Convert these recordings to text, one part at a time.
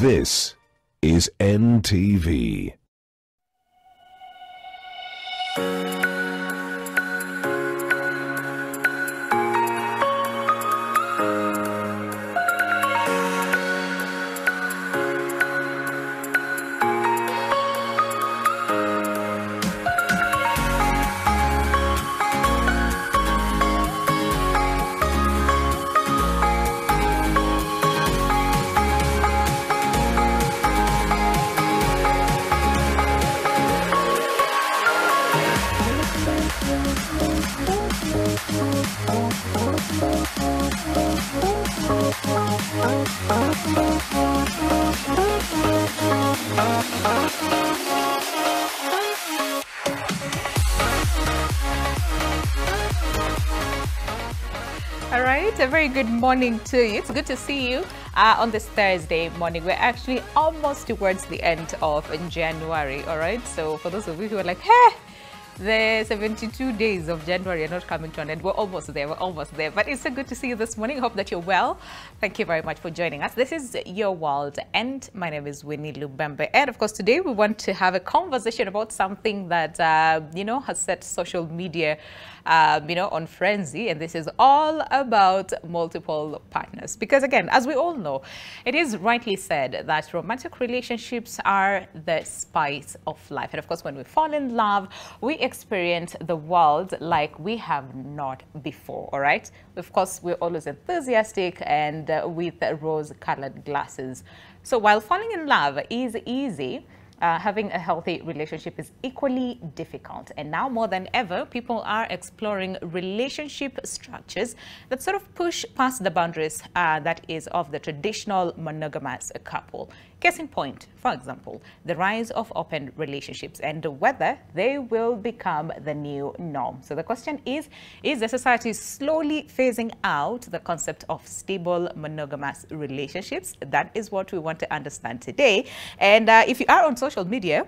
This is NTV. All right, a very good morning to you. It's good to see you on this Thursday morning. We're actually almost towards the end of January, all right? So for those of you who are like, hey, the 72 days of January are not coming to an end. We're almost there. But it's so good to see you this morning. I hope that you're well. Thank you very much for joining us. This is Your World, and my name is Winnie Lubembe. And of course, today we want to have a conversation about something that, has set social media, on frenzy. And this is all about multiple partners. Because again, as we all know, it is rightly said that romantic relationships are the spice of life. And of course, when we fall in love, we experience the world like we have not before, all right? Of course, we're always enthusiastic and with rose-colored glasses. So while falling in love is easy, having a healthy relationship is equally difficult. And now more than ever, people are exploring relationship structures that sort of push past the boundaries that is of the traditional monogamous couple. Case in point, for example, the rise of open relationships and whether they will become the new norm. So the question is the society slowly phasing out the concept of stable monogamous relationships? That is what we want to understand today. And if you are on social media,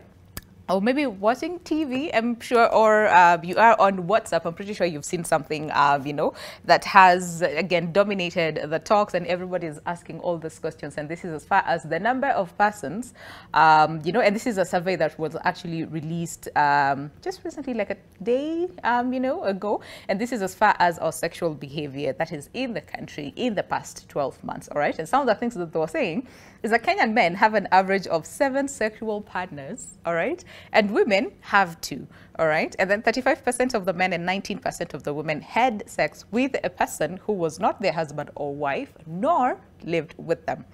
or maybe watching TV, I'm sure, or you are on WhatsApp, I'm pretty sure you've seen something, that has, again, dominated the talks, and everybody is asking all these questions. And this is as far as the number of persons, and this is a survey that was actually released just recently, like a day, ago. And this is as far as our sexual behavior that is in the country in the past 12 months, all right? And some of the things that they were saying is that Kenyan men have an average of 7 sexual partners, all right? And women have 2, all right? And then 35% of the men and 19% of the women had sex with a person who was not their husband or wife, nor lived with them.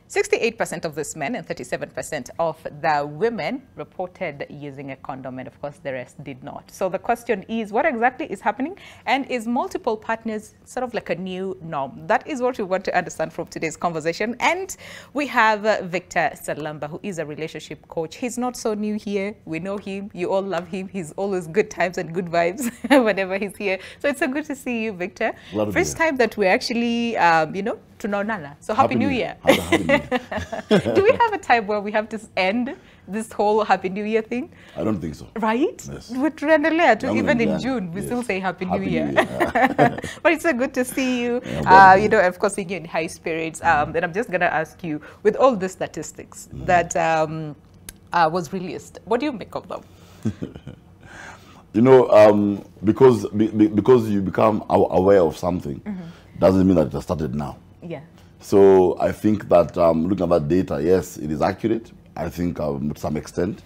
68% of these men and 37% of the women reported using a condom, and of course the rest did not. So the question is, what exactly is happening? And is multiple partners sort of like a new norm? That is what we want to understand from today's conversation. And we have Victor Salamba, who is a relationship coach. He's not so new here. We know him. You all love him. He's always good times and good vibes whenever he's here. So it's so good to see you, Victor. First time that we're actually, tunaonana. So happy New Year. Do we have a time where we have to end this whole Happy New Year thing? I don't think so. Right? Yes. Even in June, we still say Happy New Year. But it's so good to see you. Of course, seeing you in high spirits. And I'm just going to ask you, with all the statistics that was released, what do you make of them? Because you become aware of something, doesn't mean that it has started now. Yeah. So I think that looking at that data, yes, it is accurate. I think to some extent.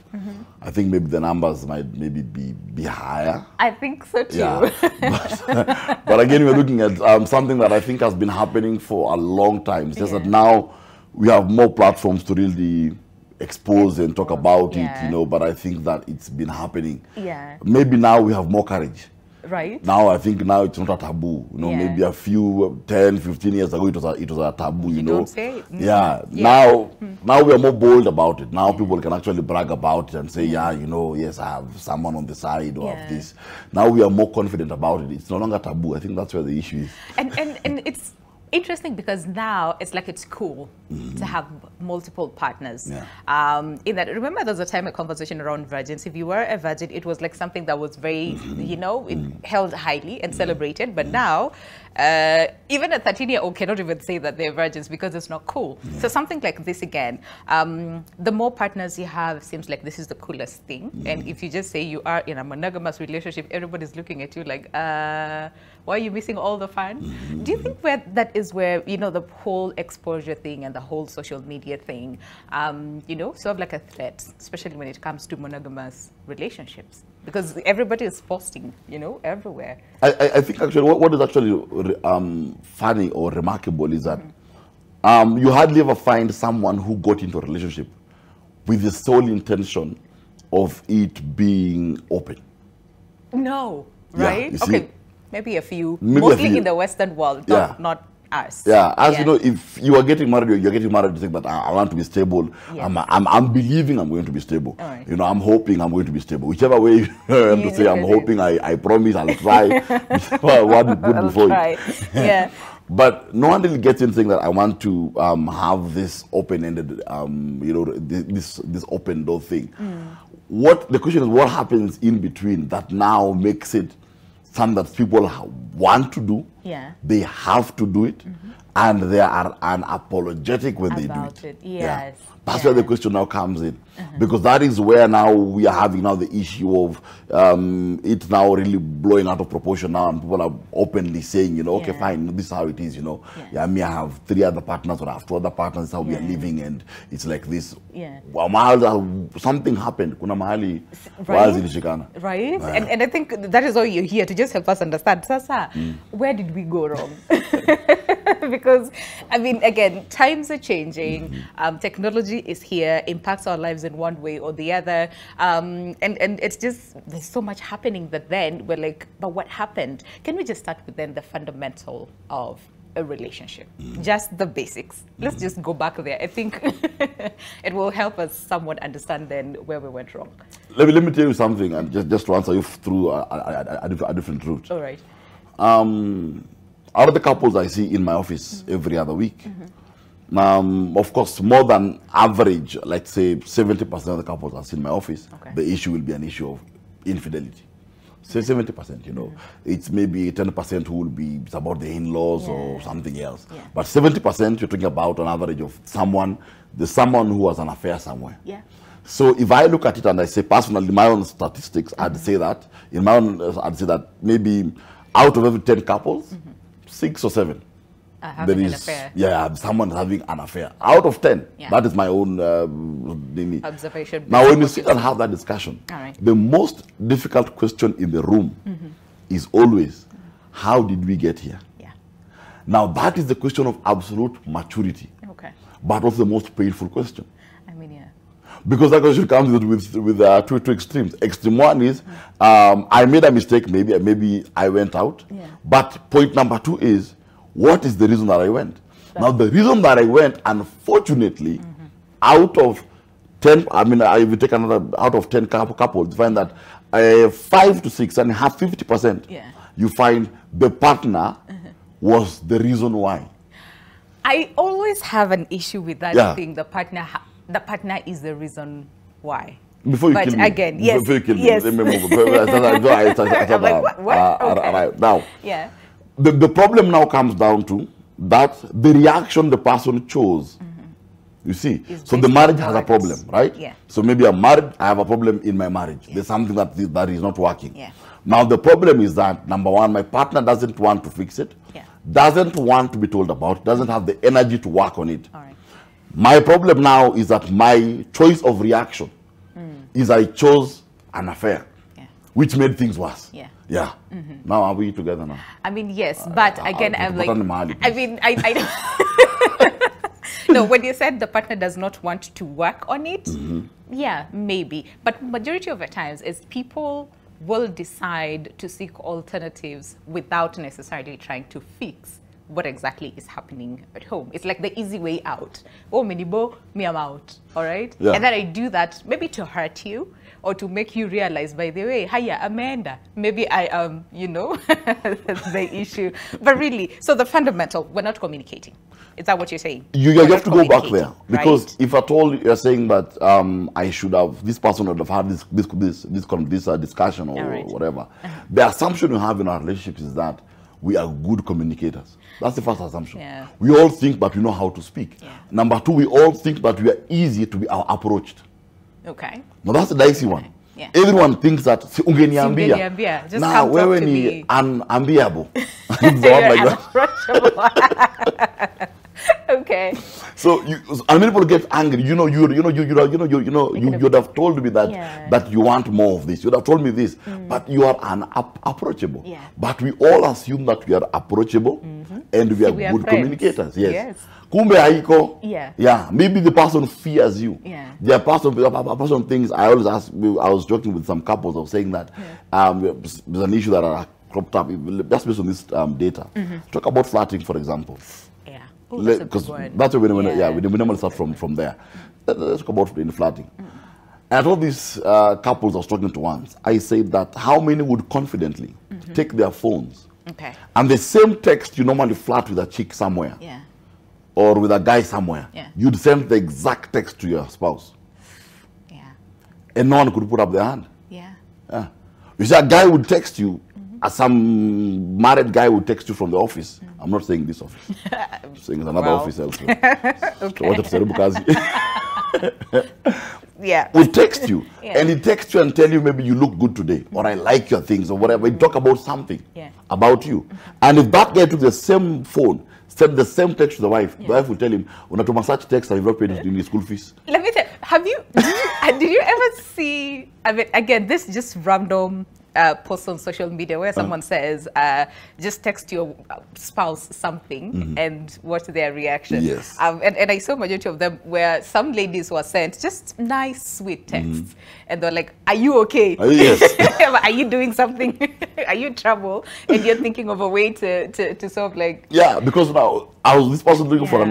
I think maybe the numbers might maybe be higher. I think so too. Yeah. But again, we're looking at something that I think has been happening for a long time. It's just that now we have more platforms to really expose and talk about it, but I think that it's been happening. Yeah. Maybe now we have more courage. Right. Now I think now it's not a taboo. Maybe a few 10, 15 years ago it was a taboo, you don't say it. Yeah. Now we are more bold about it. Now people can actually brag about it and say, yes, I have someone on the side or have this. Now we are more confident about it. It's no longer taboo. I think that's where the issue is. And it's Interesting, because now it's like it's cool to have multiple partners. In that, remember, there was a time a conversation around virgins. If you were a virgin, it was like something that was very, you know, it held highly and celebrated. But now, even a 13-year-old cannot even say that they're virgins because it's not cool. So something like this again, the more partners you have, seems like this is the coolest thing. And if you just say you are in a monogamous relationship, everybody's looking at you like, why are you missing all the fun? Do you think that is where, you know, the whole exposure thing and the whole social media thing, you know, sort of like a threat, especially when it comes to monogamous relationships? Because everybody is posting, you know, everywhere. I think actually what is actually funny or remarkable is that you hardly ever find someone who got into a relationship with the sole intention of it being open. No, right? Yeah, okay, maybe a few, mostly in the Western world, not us. Yeah, as you know, if you are getting married, you're getting married to think that I want to be stable. I'm believing I'm going to be stable. Right. You know, I'm hoping I'm going to be stable. Whichever way to say I'm hoping, I promise I'll try. Whichever one is good before you. Yeah. But no one really gets in saying that I want to have this open-ended, you know, this open door thing. The question is, what happens in between that now makes it something that people want to do, they have to do it, and they are unapologetic when they do it. Yes. That's where the question now comes in, because that is where now we are having now the issue of it now really blowing out of proportion now, and people are openly saying, you know, okay, fine, this is how it is, you know. I have 3 other partners, or I have 2 other partners, this is how we are living, and it's like this. Something happened. Kuna mahali wazi ilishikana. Right? And I think that is why you're here, to just help us understand. Sasa, where did we go wrong? Because, I mean, again, times are changing. Technology is here, impacts our lives in one way or the other. And it's just, there's so much happening that then we're like, but what happened? Can we just start with then the fundamental of a relationship? Just the basics. Let's just go back there. I think it will help us somewhat understand then where we went wrong. Let me tell you something, and just to answer you through a different route. All right. Out of the couples I see in my office every other week, of course, more than average, let's say 70% of the couples I see in my office, the issue will be an issue of infidelity. Say 70%, you know. It's maybe 10% who will be about the in-laws or something else. But 70% you're talking about an average of someone who has an affair somewhere. So if I look at it and I say personally, my own statistics, I'd say that maybe out of every 10 couples, 6 or 7 having an affair. Someone having an affair. Out of 10, that is my own observation. Now, when you sit and have that discussion, the most difficult question in the room is always, how did we get here? Now, that is the question of absolute maturity, but also the most painful question. I mean, because that question comes with two extremes. Extreme one is, I made a mistake, maybe I went out. But point number 2 is, what is the reason that I went? Now, the reason that I went, unfortunately, out of 10, I mean, if you take another, out of 10 couples, you find that 5 to 6, and have 50%, you find the partner was the reason why. I always have an issue with that thing, the partner is the reason why. Before you kill me. Again, before you kill me, let me move. I'm like, what? Okay. Now, the problem now comes down to that the reaction the person chose. You see, so the marriage has a problem, right? So maybe I'm married, I have a problem in my marriage. There's something that is not working. Now the problem is that, number 1, my partner doesn't want to fix it, doesn't want to be told about it, doesn't have the energy to work on it. My problem now is that my choice of reaction is I chose an affair, which made things worse. Now are we together now? I mean, yes, but again, I'm like, I mean, no, when you said the partner does not want to work on it, yeah, maybe. But majority of the times is people will decide to seek alternatives without necessarily trying to fix what exactly is happening at home. It's like the easy way out. Oh, Minibo, me, I'm out. All right? Yeah. And then I do that maybe to hurt you or to make you realize, by the way, hiya, Amanda, maybe I am, you know, the issue. But really, so the fundamental, we're not communicating. Is that what you're saying? You have to go back there, because right? if at all you're saying that I should have, this person would have had this discussion or All right. whatever, the assumption we have in our relationships is that we are good communicators. That's the first assumption. Yeah. We all think that we know how to speak. Yeah. Number two, we all think that we are easy to be approached. Okay. Now that's the dicey one. Yeah. Everyone thinks that Ungeniambia. Just now come talk when to me. unambiable. You're unapproachable. Okay. So and many people get angry. You would have told me that that you want more of this. You'd have told me this, but you are unapproachable. Yeah. But we all assume that we are approachable and we are good communicators. Yes. Kumbe haiko. Yeah. Yeah. Maybe the person fears you. Yeah. The person thinks. I always ask. I was joking with some couples of saying that there's an issue that are cropped up just based on this data. Talk about flirting, for example. Yeah. Because that's where we normally start from there. Let's talk about flirting. And all these couples I was talking to once, I said that how many would confidently take their phones and the same text you normally flirt with a chick somewhere or with a guy somewhere, you'd send the exact text to your spouse. Yeah. And no one could put up their hand. Yeah. You see, a guy would text you, some married guy would text you from the office. I'm not saying this office. I'm saying it's another office elsewhere. Yeah. Will text you. And he texts you and tell you maybe you look good today, or I like your things, or whatever. He talk about something about you. And if that guy took the same phone, send the same text to the wife will tell him, "Unatuma such text, I've not paid his school fees." Let me tell you, did you ever see, I mean, again, this is just random post on social media where someone says, just text your spouse something and watch their reaction. Yes. And I saw majority of them where some ladies were sent just nice, sweet texts. And they're like, are you okay? Yes. Are you doing something? Are you in trouble? And you're thinking of a way to sort of like... Yeah, because now, I was this person looking for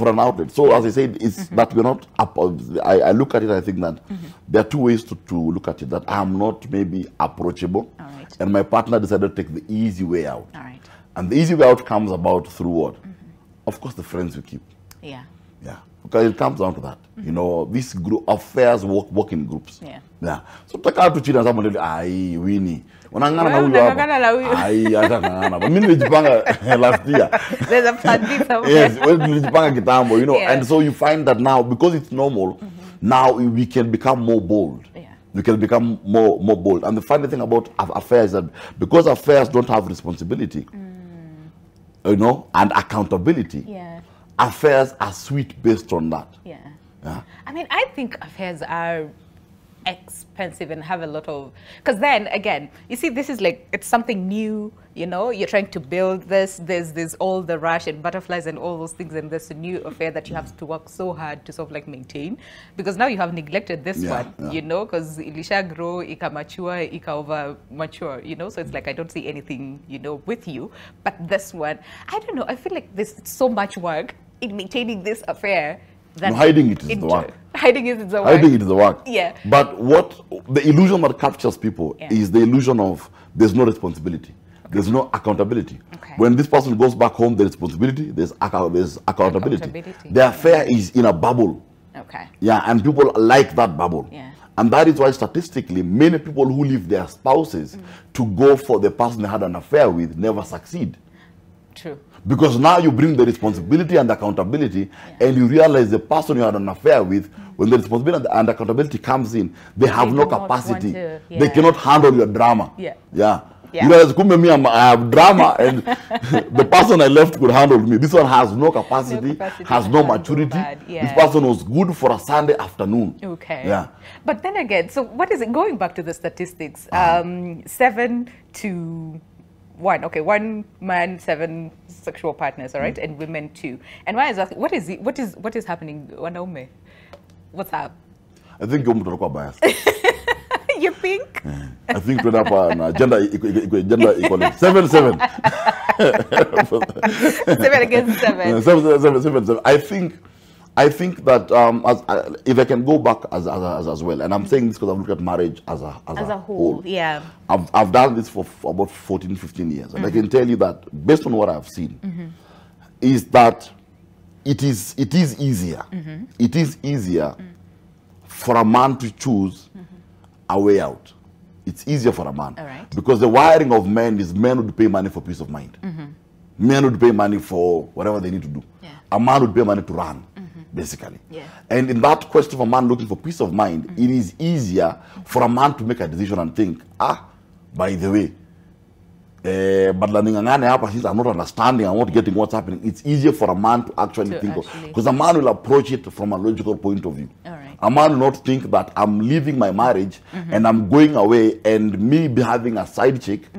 an outlet. So as I said, it's that we're not up. I look at it, I think that there are two ways to look at it. That I'm not maybe approachable, and my partner decided to take the easy way out. And the easy way out comes about through what? Of course, the friends we keep. Yeah. Because it comes down to that. You know, this group affairs work in groups. Yeah. So take out to cheat and someone tell you, "Ai, Winnie. Unangana na huyu hapa." Ai, atangana. But mimi nilijipanga last year. There's a plan B somewhere. Yes, well, nilijipanga kitambo, you know. And so you find that now, because it's normal, now we can become more bold. We can become more bold. And the funny thing about affairs is that because affairs don't have responsibility, you know, and accountability, affairs are sweet based on that. I mean, I think affairs are expensive and have a lot of, because then again, you see, this is like, it's something new, you know, you're trying to build this, there's all the rush and butterflies and all those things, and there's a new affair that you have to work so hard to sort of like maintain, because now you have neglected this one, you know, because ilisha grow, ika mature, ika over mature, you know, so it's like I don't see anything, you know, with you. But this one, I don't know, I feel like there's so much work in maintaining this affair. No, hiding it is the work. Hiding it is the work. Hiding it is the work. Yeah. But what the illusion that captures people is the illusion of there's no responsibility. There's no accountability. When this person goes back home, there's responsibility, there's accountability. The affair is in a bubble. Yeah, and people like that bubble. And that is why statistically, many people who leave their spouses to go for the person they had an affair with never succeed. True. Because now you bring the responsibility and accountability, and you realize the person you had an affair with, when the responsibility and accountability comes in, they have no capacity. They cannot handle your drama. You realize, I have drama, and the person I left could handle me. This one has no capacity, has no maturity. This person was good for a Sunday afternoon. But then again, so what is it? Going back to the statistics, 7 to 1. Okay, 1 man, 7 sexual partners, all right, and women 2. And why is that? What is happening? Wanaume, what's up? I think you're more biased. You think? I think we're up on gender equality. 7-7. 7 against 7. 7. I think that if I can go back as well, and I'm saying this because I've looked at marriage as a whole. Yeah. I've done this for about 14, 15 years, and I can tell you that based on what I've seen, is that it is easier. It is easier for a man to choose a way out. It's easier for a man. All right. Because the wiring of men is men would pay money for peace of mind. Men would pay money for whatever they need to do. Yeah. A man would pay money to run, basically. Yeah. And in that quest of a man looking for peace of mind, it is easier for a man to make a decision and think, by the way, but since I'm not understanding, I'm not getting what's happening, it's easier for a man to actually think of, because a man will approach it from a logical point of view. All right. A man will not think that I'm leaving my marriage and I'm going away, and me be having a side chick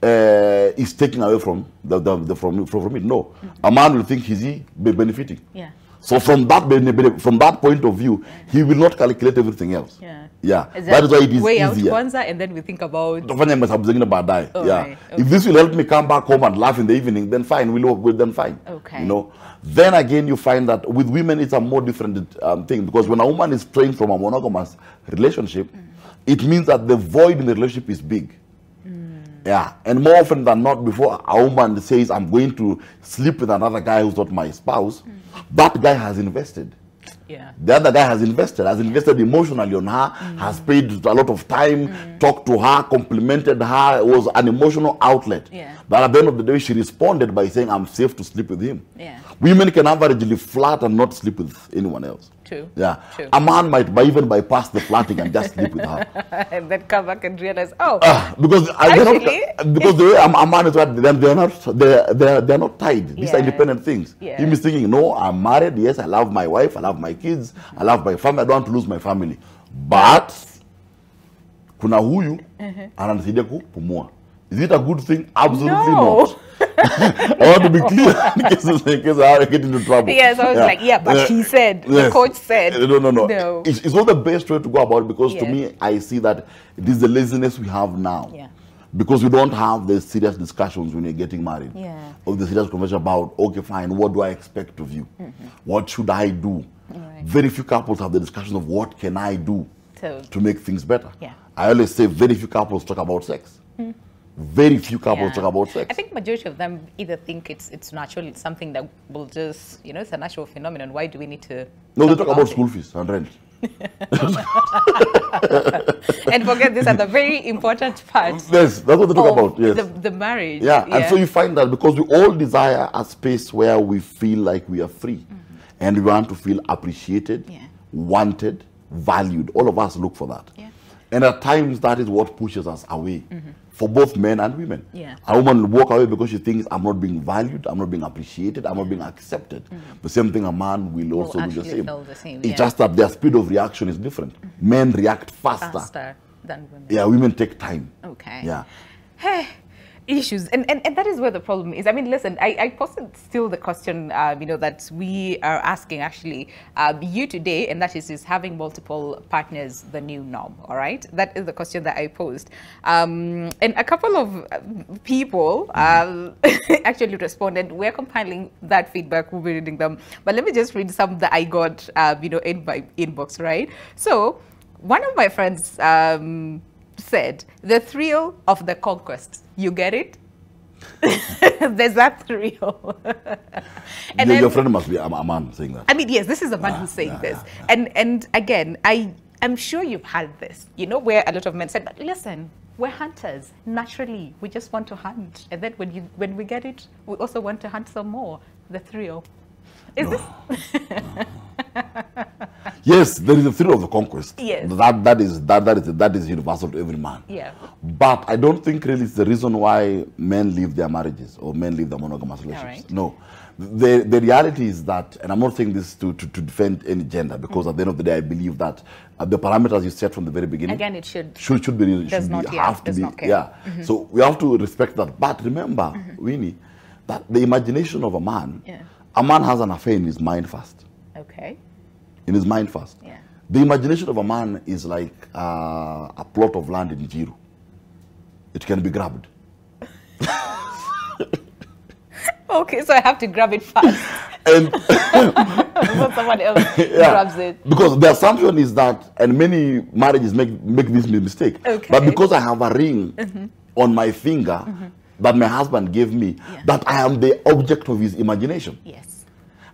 is taking away from from it. No, a man will think he's benefiting. Yeah. So from that point of view, he will not calculate everything else. Yeah. Yeah. That is why it is way easier. Out Kwanzaa, and then we think about. Yeah. Right. Okay. If this will help me come back home and laugh in the evening, then fine. Then fine. Okay. You know. Then again, you find that with women, it's a more different thing, because when a woman is trained from a monogamous relationship, it means that the void in the relationship is big. Yeah, and more often than not, before a woman says, I'm going to sleep with another guy who's not my spouse, that guy has invested. Yeah. The other guy has invested emotionally on her, has paid a lot of time, talked to her, complimented her. It was an emotional outlet. Yeah. But at the end of the day, she responded by saying, I'm safe to sleep with him. Yeah. Women can averagely flirt and not sleep with anyone else. True. Yeah. True. A man might even bypass the flirting and just sleep with her. And then come back and realize, oh, because the way a man is, they're not tied. These are independent things. Yeah. Him is thinking, no, I'm married. Yes, I love my wife. I love my kids. I love my family. I don't want to lose my family. But kuna huyu ananisaidia kupumua. Is it a good thing? Absolutely not. I want to be clear in case I get into trouble. Yes, I was like, but he said, the coach said. No. It's not the best way to go about it, because to me, I see that it is the laziness we have now. Yeah. Because we don't have the serious discussions when you're getting married. Yeah. Or the serious conversation about, okay, fine, what do I expect of you? What should I do? Right. Very few couples have the discussion of what can I do to make things better. Yeah. I always say very few couples talk about sex. Very few couples talk about sex. I think majority of them either think it's natural, it's something that will just, it's a natural phenomenon. Why do we need to? No, they talk about school fees and rent. And forget these are the very important parts. Yes, that's what they talk about. Yes, the marriage. Yeah, and so you find that because we all desire a space where we feel like we are free, and we want to feel appreciated, wanted, valued. All of us look for that. Yeah. And at times that is what pushes us away. For both men and women. Yeah. A woman will walk away because she thinks, I'm not being valued, I'm not being appreciated, I'm not being accepted. The same thing a man will also do the same. It's just that their speed of reaction is different. Men react faster than women. Yeah, women take time. Okay. Yeah. Hey, issues. And that is where the problem is. I mean, listen, I posted still the question, that we are asking actually you today, and that is having multiple partners the new norm, all right? That is the question that I posed. And a couple of people actually responded. We're compiling that feedback, we'll be reading them. But let me just read some that I got, in my inbox, right? So one of my friends said, the thrill of the conquest. You get it? There's that thrill. And your friend must be a man saying that. I mean, yes, this is a man who's saying this. And again, I'm sure you've had this, where a lot of men said, but listen, we're hunters. Naturally, we just want to hunt. And then when we get it, we also want to hunt some more. The thrill. Is this? Yes, there is a thrill of the conquest. Yes. That is universal to every man. Yeah. But I don't think really it's the reason why men leave their marriages or men leave their monogamous relationships. Right. No. The reality is that, and I'm not saying this to defend any gender, because at the end of the day, I believe that the parameters you set from the very beginning, again, it should be have to be. Yeah. So we have to respect that. But remember, Winnie, that the imagination of a man, a man has an affair in his mind first. Okay. In his mind first. Yeah. The imagination of a man is like a plot of land in Jiru. It can be grabbed. Okay, so I have to grab it fast. And Before someone else grabs it. Because the assumption is that, and many marriages make this mistake, Okay. but because I have a ring on my finger that my husband gave me, that I am the object of his imagination. Yes.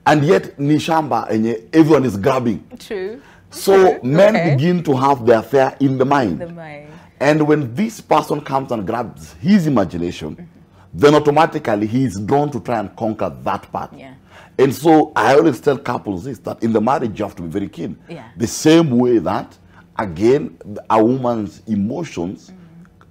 And yet, Nishamba, and everyone is grabbing. True. So True. men Okay. begin to have their affair in the mind. The mind. And when this person comes and grabs his imagination, then automatically he is drawn to try and conquer that part. Yeah. And so I always tell couples this, that in the marriage you have to be very keen. Yeah. The same way that, again, a woman's emotions,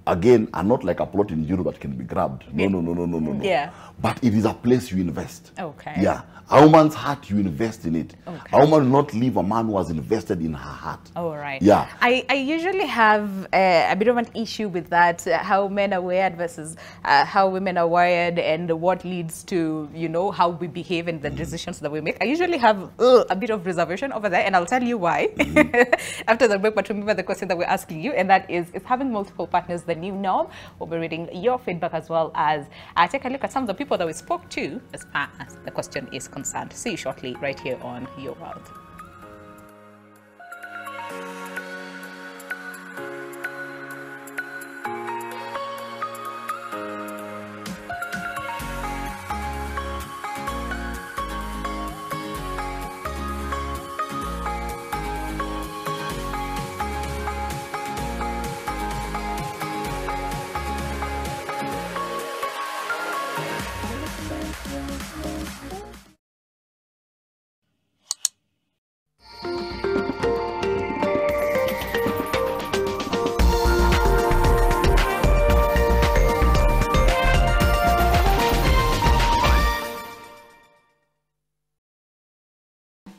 again, are not like a plot in Europe that can be grabbed. No, no, no, no, no, no, no. Yeah. But it is a place you invest. Okay. Yeah. A woman's heart, you invest in it. Okay. A woman will not leave a man who has invested in her heart. All right. Yeah. I usually have a bit of an issue with that, how men are wired versus how women are wired, and what leads to, you know, how we behave and the decisions that we make. I usually have a bit of reservation over there, and I'll tell you why after the break. But remember the question that we're asking you, and that is having multiple partners the new norm? We'll be reading your feedback as well as take a look at some of the people that we spoke to as far as the question is concerned. See you shortly right here on Your World.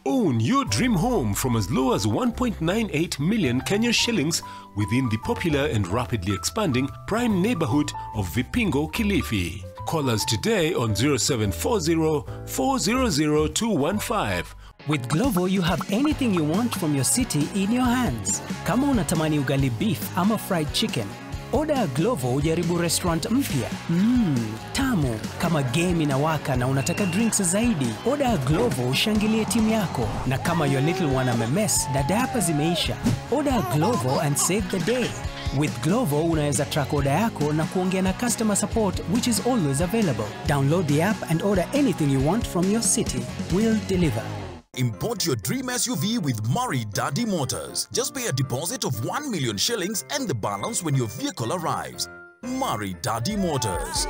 Own your dream home from as low as 1.98 million Kenya shillings within the popular and rapidly expanding prime neighborhood of Vipingo, Kilifi. Call us today on 0740 400 215. With Glovo, you have anything you want from your city in your hands. Kama unatamani ugali beef ama fried chicken, order Glovo ujaribu restaurant mpya. Tamu. Kama game inawaka na unataka drinks zaidi, order Glovo ushangilie timu yako. Na kama your little one amemess na diaper zimeisha, order Glovo and save the day. With Glovo, unaweza track order yako na kuongea na customer support, which is always available. Download the app and order anything you want from your city. We'll deliver. Import your dream SUV with Murray Daddy Motors. Just pay a deposit of 1 million shillings and the balance when your vehicle arrives. Murray Daddy Motors.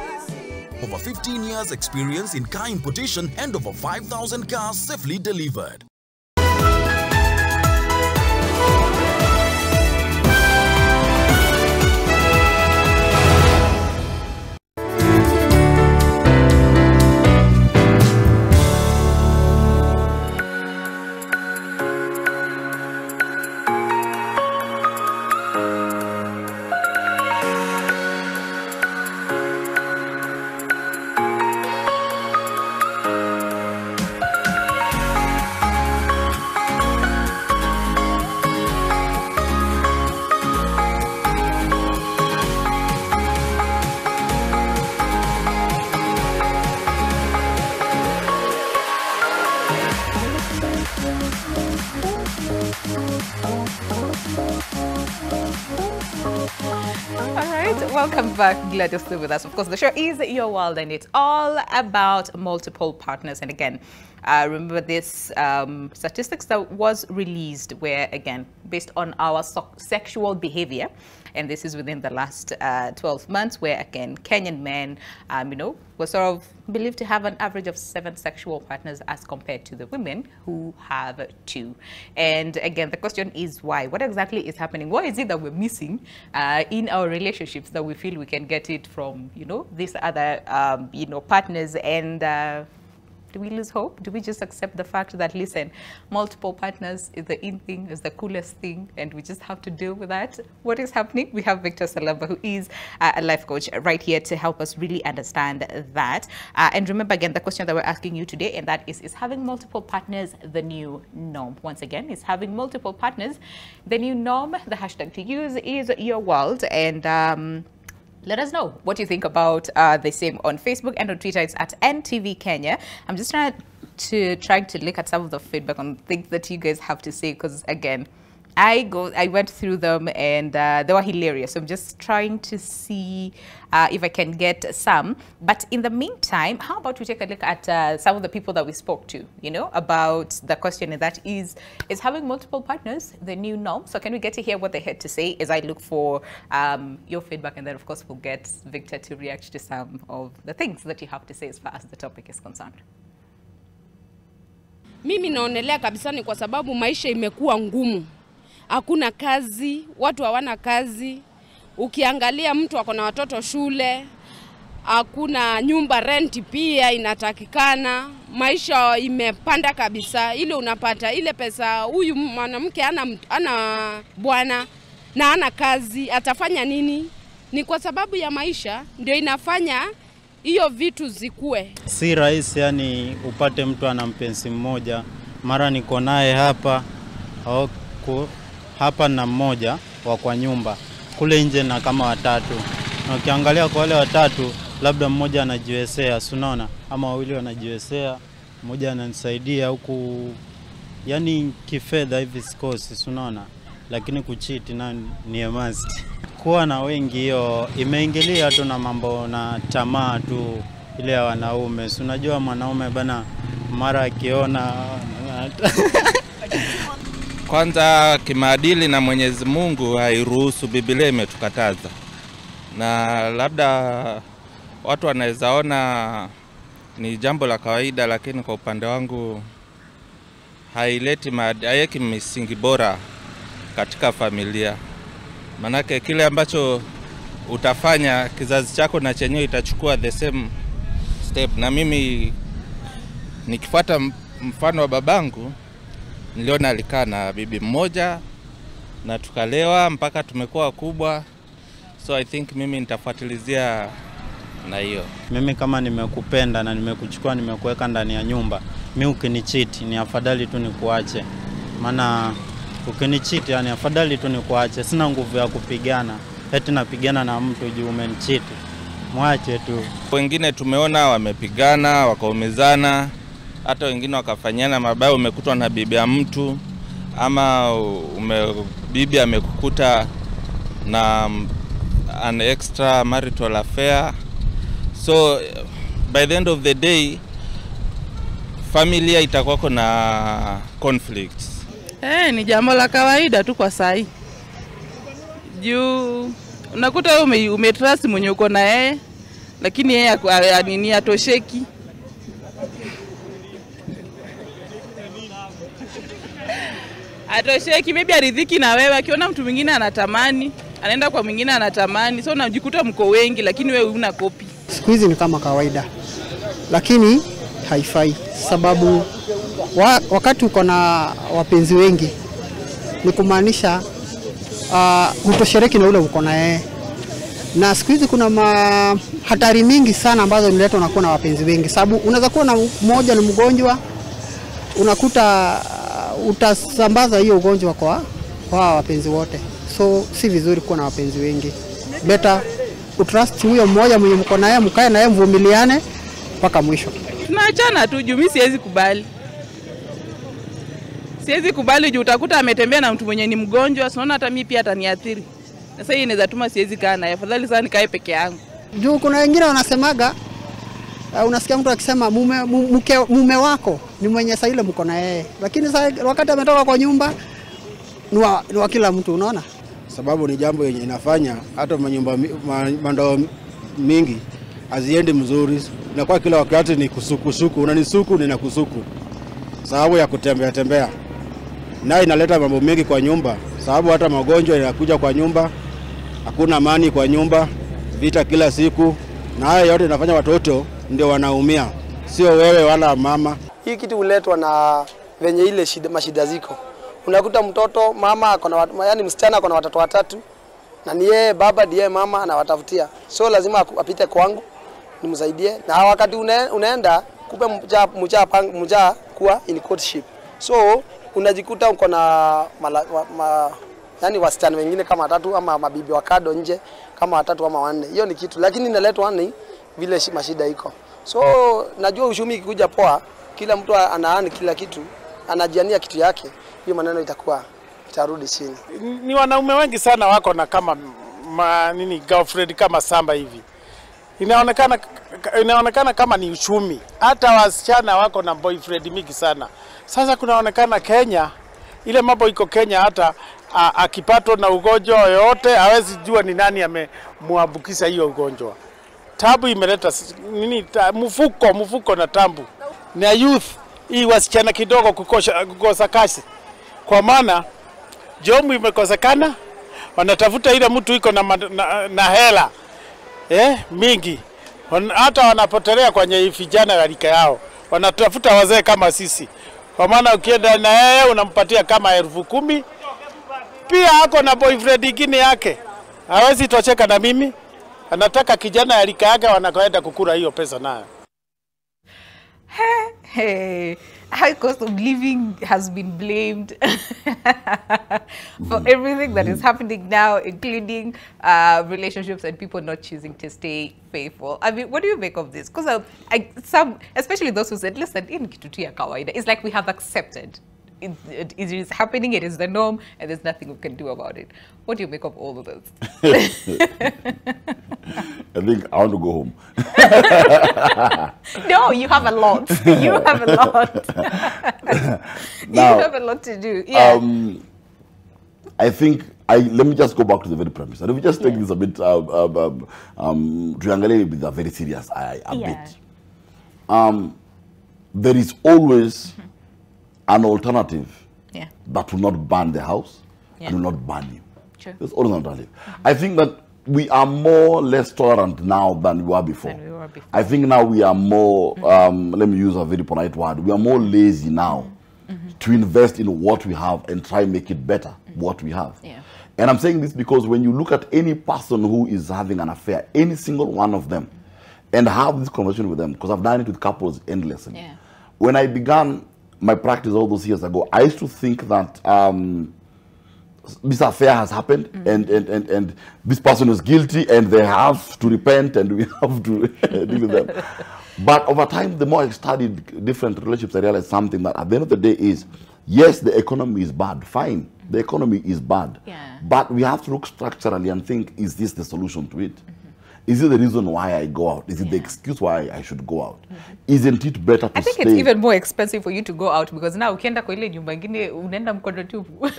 Over 15 years experience in car importation and over 5,000 cars safely delivered. Welcome back. Glad you're still with us. Of course, the show is Your World, and it's all about multiple partners. And again, remember this statistics that was released where, again, based on our sexual behavior, and this is within the last 12 months, where, again, Kenyan men, you know, were sort of believed to have an average of 7 sexual partners as compared to the women who have 2. And again, the question is why? What exactly is happening? What is it that we're missing in our relationships that we feel we can get it from, you know, these other, you know, partners? And do we lose hope? Do we just accept the fact that, listen, multiple partners is the in thing, is the coolest thing, and we just have to deal with that? What is happening? We have Victor Salamba, who is a life coach, right here to help us really understand that. And remember, again, the question that we're asking you today, and that is having multiple partners the new norm? Once again, is having multiple partners the new norm? The hashtag to use is Your World. And Let us know what you think about the same on Facebook and on Twitter. It's at NTV Kenya. I'm just trying to look at some of the feedback on things that you guys have to say, because again, I went through them and they were hilarious. So I'm just trying to see if I can get some. But in the meantime, how about we take a look at some of the people that we spoke to, you know, about the question, and that is having multiple partners the new norm? So can we get to hear what they had to say as I look for your feedback, and then of course we'll get Victor to react to some of the things that you have to say as far as the topic is concerned. Mimi naonelea kabisa ni kwa sababu maisha imekuwa ngumu. Hakuna kazi, watu hawana kazi. Ukiangalia mtu ako na watoto shule, hakuna nyumba, renti pia inatakikana. Maisha imepanda kabisa. Ile unapata ile pesa, huyu mwanamke ana bwana na ana kazi, atafanya nini? Ni kwa sababu ya maisha ndio inafanya hiyo vitu zikue. Si rahisi yani upate mtu ana mpenzi mmoja, mara niko naye hapa au hapa na mmoja wa kwa nyumba, kule nje na kama watatu. Na ukiangalia kwa wale watatu, labda mmoja anajiwezea, unaona, ama wawili wanajiwezea, mmoja ananisaidia huku, yani kifedha hivi sikosi, unaona. Lakini kucheat na ni must. Kuwa na wengi hiyo imeingilia tu na mambo na tamaa tu ile ya wanaume. Unajua mwanaume bana mara akiona kwanza kimaadili na Mwenyezi Mungu hairuhusu, Biblia imetukataza. Na labda watu wanaweza ona ni jambo la kawaida, lakini kwa upande wangu haileti misingi bora katika familia. Manake kile ambacho utafanya kizazi chako na chenyewe itachukua the same step. Na mimi nikifuata mfano wa babangu, niliona alikaa na bibi mmoja na tukalewa mpaka tumekuwa kubwa. So I think mimi nitafuatilizia na hiyo. Mimi kama nimekupenda na nimekuchukua nimekuweka ndani ya nyumba, mimi ukinicheat ni afadhali tu nikuache. Maana ukinicheat yani afadhali tu nikuache. Sina nguvu ya kupigana. Eti napigana na mtu juu umenicheat. Mwache tu. Wengine tumeona wamepigana, wakaumizana, hata wengine wakafanyana mabaya, umekutwa na bibi ya mtu ama bibi amekukuta na an extra marital affair. So by the end of the day familia itakuwa na conflicts. Ni jambo la kawaida tu kwa sai. Juu unakuta wewe umetrust mwenye uko na yeye, lakini yeye atosheki. Atosheki, maybe aridhiki na wewe, akiona mtu mwingine anatamani, anaenda kwa mwingine anatamani. So unajikuta mko wengi lakini wewe una kopi. Siku hizi ni kama kawaida. Lakini haifai sababu wakati uko na wapenzi wengi ni kumaanisha hutoshereki na ule uko na yeye. Na siku hizi kuna hatari mingi sana ambazo niletwa na kuwa na wapenzi wengi. Sababu unaweza kuwa na mmoja ni mgonjwa, unakuta utasambaza hiyo ugonjwa kwa wapenzi wote. So si vizuri kuwa na wapenzi wengi. Better utrust huyo mmoja mwenye mko naye, mkae naye mvumiliane mpaka mwisho. Tunaachana tu juu mimi siwezi kubali. Siwezi kubali juu utakuta ametembea na mtu mwenye ni mgonjwa, unaona hata mimi pia ataniathiri. Sasa hii inaweza tuma siwezi kaa naye. Afadhali sana nikae peke yangu. Juu kuna wengine wanasemaga unasikia mtu akisema mume wako ni mwenye sasa ile mko na yeye. Lakini sasa wakati ametoka kwa nyumba ni wa kila mtu, unaona? Sababu ni jambo yenye inafanya hata manyumba mandao mingi aziendi mzuri. Na kwa kila wakati ni kusuku, unanisuku ninakusuku. Sababu ya kutembea. Na inaleta mambo mengi kwa nyumba. Sababu hata magonjwa yanakuja kwa nyumba. Hakuna amani kwa nyumba, vita kila siku. Na haya yote inafanya watoto ndio wanaumia. Sio wewe wala mama. Hii kitu huletwa na venye ile mashida ziko. Unakuta mtoto mama yani msichana ako na watoto watatu na ni yeye baba ndiye mama anawatafutia. So lazima apite kwangu nimsaidie, na wakati unaenda kupe mjaa kuwa in courtship. So unajikuta uko na yani wasichana wengine kama 3 ama mabibi wa kado nje kama 3 ama 4. Hiyo ni kitu, lakini inaletwa ni vile mashida iko. So najua ushumi ikikuja poa, kila mtu anaani kila kitu, anajiania kitu yake, hiyo maneno itarudi chini. Ni wanaume wengi sana wako na kama girlfriend kama samba hivi. Inaonekana kama ni uchumi. Hata wasichana wako na boyfriend mingi sana. Sasa kunaonekana Kenya, ile mambo iko Kenya, hata akipatwa na ugonjwa yoyote hawezi jua ni nani amemuambukiza hiyo ugonjwa. Tabu imeleta mfuko na tambu. Na youth hii wasichana kidogo kukosa kazi. Kwa maana jomu imekosekana, wanatafuta ile mtu iko na hela mingi. Hata wanapotelea kwenye vijana ya rika yao. Wanatafuta wazee kama sisi. Kwa maana ukienda na yeye unampatia kama 10,000. Pia ako na boyfriend ingine yake. Hawezi tocheka na mimi. Anataka kijana ya rika yake wanakoenda kukula hiyo pesa nayo. Hey, high cost of living has been blamed for everything that is happening now, including relationships and people not choosing to stay faithful. I mean, what do you make of this? Because some, especially those who said, listen, in kitu tu ya kawaida, it's like we have accepted. It is happening, it is the norm, and there's nothing we can do about it. What do you make of all of this? I think I want to go home. No, you have a lot. You have a lot. Now, you have a lot to do. Yeah. I think, let me just go back to the very premise. And if we just take this a bit, triangulate with a very serious bit. There is always an alternative that will not burn the house and will not burn you. True. There's always an alternative. I think that we are more less tolerant now than we were before. I think now we are more, let me use a very polite word, we are more lazy now to invest in what we have and try and make it better, what we have. Yeah. And I'm saying this because when you look at any person who is having an affair, any single one of them, and have this conversation with them, because I've done it with couples endlessly. Yeah. When I began my practice all those years ago, I used to think that this affair has happened and this person is guilty and they have to repent and we have to deal with them. But over time, the more I studied different relationships, I realized something that at the end of the day is, yes, the economy is bad, fine. The economy is bad. Yeah. But we have to look structurally and think, is this the solution to it? Is it the reason why I go out? Is it the excuse why I should go out? Isn't it better to stay? I think it's even more expensive for you to go out because now ukienda kwa ile nyumba ingine unaenda mkono tupu.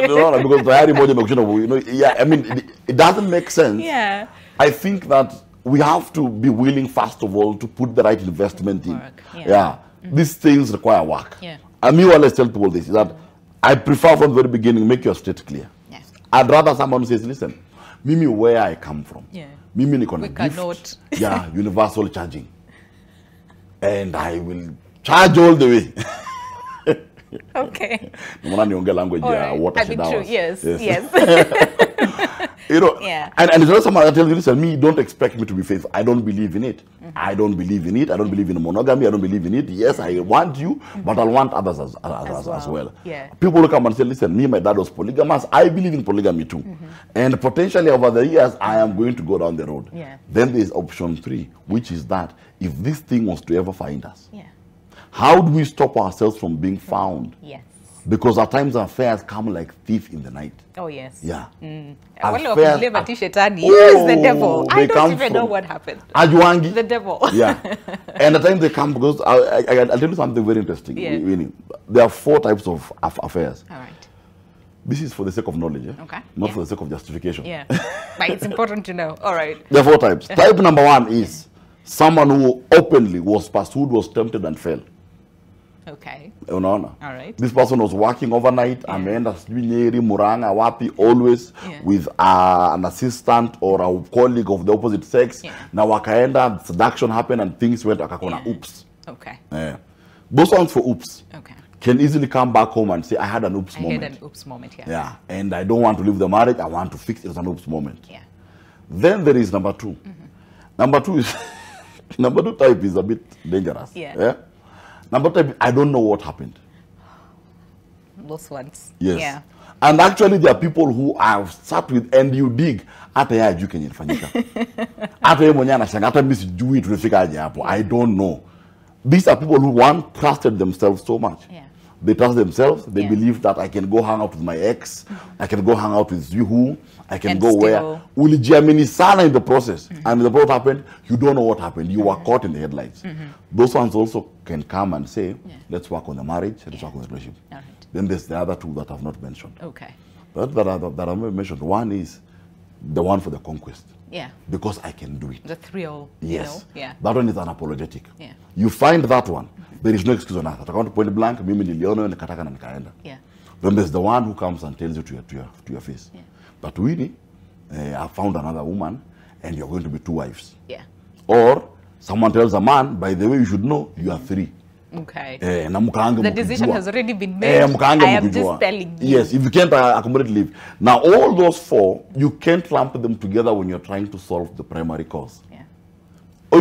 No, because tayari moja imekushinda, you know, yeah, I mean, it doesn't make sense. Yeah. I think that we have to be willing, first of all, to put the right investment in. Yeah. These things require work. Yeah. And me always tell people this, is that I prefer from the very beginning, make your state clear. Yes. I'd rather someone who says, listen, mimi where I come from. Yeah. Mimi niko na We gift. cannot. Yeah, universal charging. And I will charge all the way. Okay. Niongea language ya water showers. Yes. You know, yeah. and it's not someone that tells you, listen, me, don't expect me to be faithful. I don't believe in it. I don't believe in it. I don't believe in monogamy. I don't believe in it. Yes, I want you, but I'll want others as well. Yeah. People will come and say, listen, me, my dad was polygamous. I believe in polygamy too. And potentially over the years, I am going to go down the road. Yeah. Then there's option 3, which is that if this thing was to ever find us, Yeah. how do we stop ourselves from being found? Yes. Because at times affairs come like thief in the night. Oh, yes. Yeah. Wale wa kuliva t-shirtani, is the devil. I don't even know what happened. Ajuangi. The devil. Yeah. And at times they come because, I'll tell you something very interesting. Yeah. Winnie. There are 4 types of affairs. All right. This is for the sake of knowledge, Okay. not for the sake of justification. Yeah. But it's important to know. All right. There are 4 types. Type number 1 is someone who openly was pursued, was tempted and fell. Okay. Unaona? All right. This person was working overnight, ameenda sijui Nyeri, Murang'a, wapi, always with an assistant or a colleague of the opposite sex. Na wakaenda, seduction happened and things went, akakona, oops. Okay. Those ones for oops. Okay. Can easily come back home and say, I had an oops moment. I had an oops moment, yeah. Yeah. And I don't want to leave the marriage, I want to fix it as an oops moment. Yeah. Then there is number 2. Number 2 is, number 2 type is a bit dangerous. Yeah. Number 2 type, I don't know what happened. Those ones. Yes. Yeah. And actually there are people who I've sat with and you dig hata yeye ajui kenye ilifanyika. Hata yeye mwenyewe anashangaa hata mimi sijui tulifika aje hapo. I don't know. These are people who trusted themselves so much. Yeah. They trust themselves. They believe that I can go hang out with my ex. I can go hang out with you who. I can go where. Ulijiamini sana in the process. And the process happened, you don't know what happened. You were caught in the headlights. Those ones also can come and say, let's work on the marriage, let's work on the relationship. All right. Then there's the other two that I've not mentioned. Okay. But that I've not mentioned. One is the one for the conquest. Yeah. Because I can do it. The thrill. Yes. You know? Yeah. That one is unapologetic. Yeah. You find that one, there is no excuse on that. Ataka point blank, mimi niliona nikataka na nikaenda. Yeah. Then there's the one who comes and tells you to your face. Yeah. But Winnie, I found another woman and you're going to be 2 wives. Yeah. Or someone tells a man, by the way, you should know you are 3. Okay. The decision has already been made. I am just telling you. Yes, if you can't accommodate leave. Now, all those 4, you can't lump them together when you're trying to solve the primary cause. Yeah.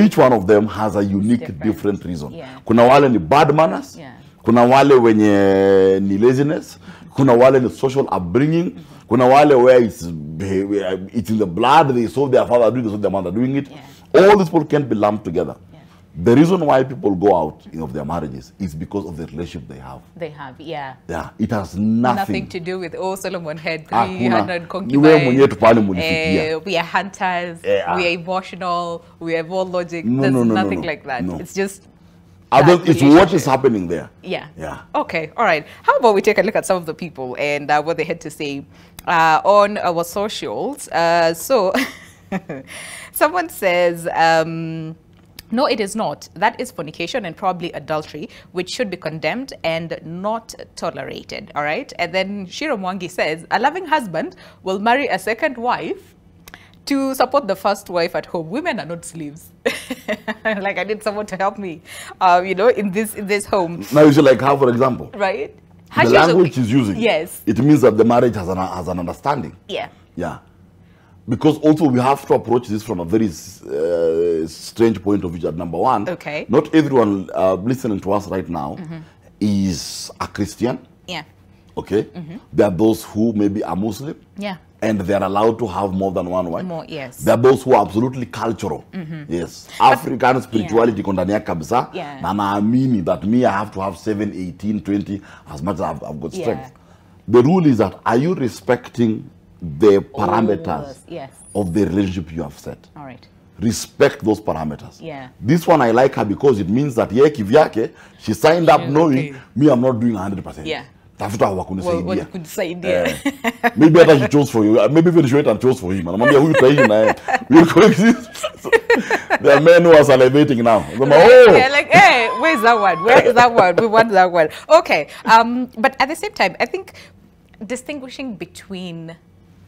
Each one of them has a unique, different reason. Yeah. Kuna wale ni bad manners. Yeah. Kuna wale wenye ni laziness. Kuna wale ni social upbringing. Kuna wale where it's in the blood. They saw their father doing it, they saw their mother doing it. Yeah. All these people can't be lumped together. The reason why people go out of their marriages is because of the relationship they have. They have, yeah. Yeah, it has nothing to do with, oh, Solomon had 300 concubines. We are hunters, we are emotional, we have all logic. There's nothing like that. No. It's just it's what is happening there. Yeah. Yeah. Okay, all right. How about we take a look at some of the people and what they had to say on our socials. So, someone says... no, it is not. That is fornication and probably adultery, which should be condemned and not tolerated. All right. And then Shiro Mwangi says, a loving husband will marry a second wife to support the first wife at home. Women are not slaves. Like, I need someone to help me, you know, in this home. Now, you see, like how, for example, right? The language she's using. Yes. It means that the marriage has an understanding. Yeah. Yeah. Because also we have to approach this from a very strange point of view. That number one, not everyone listening to us right now is a Christian. Yeah. Okay. There are those who maybe are Muslim. Yeah. And they are allowed to have more than one wife. More, yes. There are those who are absolutely cultural. Yes. African spirituality kondania kabisa. Na naamini that me I have to have 7, 18, 20 as much as I've got strength. The rule is that are you respecting the parameters of the relationship you have set? All right. Respect those parameters. Yeah. This one I like her because it means that kivyake, she signed up knowing me I'm not doing 100%. Yeah. Tafuta hawakunisaidia. Kusaidia. Maybe hata she chose for you. Maybe even she went and chose for him. Anamwambia huyu taishi naye. We'll coexist. There are men who are salivating now. Yeah, like, hey, where's that one? Where is that one? We want that one. Okay. But at the same time, I think distinguishing between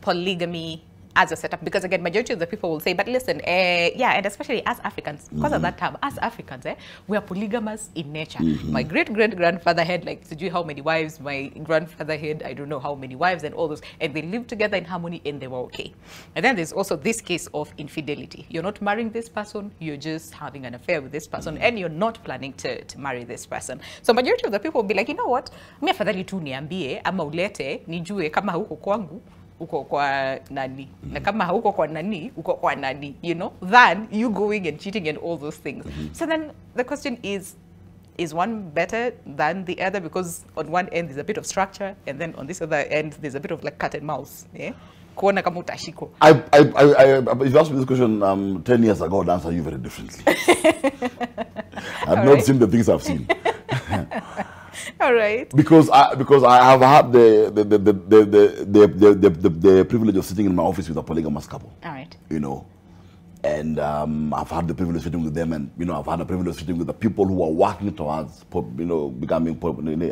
polygamy as a setup, because again, majority of the people will say, but listen, yeah, and especially as Africans, because of that term, as Africans, we are polygamous in nature. My great-great-grandfather had like, sijui how many wives, my grandfather had, I don't know how many wives and all those, and they lived together in harmony and they were okay. And then there's also this case of infidelity. You're not marrying this person, you're just having an affair with this person, and you're not planning to marry this person. So majority of the people will be like, you know what, mi afadhali tu niambie, ama ulete, nijue kama huko kwangu, uko kwa nani, na kama hauko kwa nani, uko kwa nani, you know, than you going and cheating and all those things. So then the question is one better than the other? Because on one end there's a bit of structure, and then on this other end there's a bit of like cat and mouse. Yeah? Kuona kama utashiko. If you asked me this question 10 years ago, I'd answer you very differently. I've not seen the things I've seen. All right. Because I have had the privilege of sitting in my office with a polygamous couple. All right. You know, and I've had the privilege of sitting with them, and you know, I've had the privilege of sitting with the people who are working towards, you know, becoming,